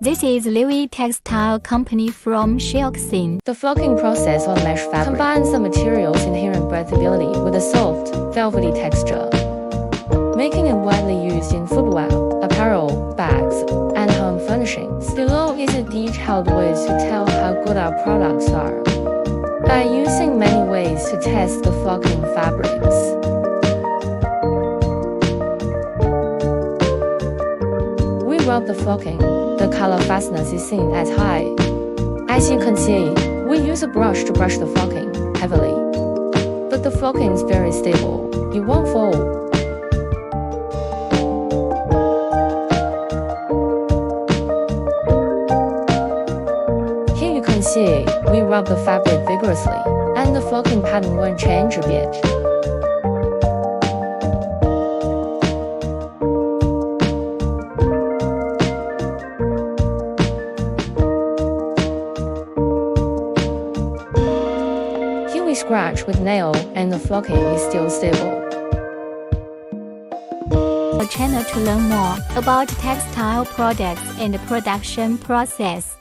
This is Liwi Textile Company from Shaoxing. The flocking process on mesh fabric combines the material's inherent breathability with a soft, velvety texture, making it widely used in footwear, apparel, bags, and home furnishings. Below is a detailed way to tell how good our products are by using many ways to test the flocking fabrics. We rub the flocking. The color fastness is seen as high. As you can see, we use a brush to brush the flocking heavily. But the flocking is very stable. It won't fall. Here you can see, we rub the fabric vigorously, and the flocking pattern won't change a bit. Scratch with nail and the flocking is still stable. Our channel to learn more about textile products and production process.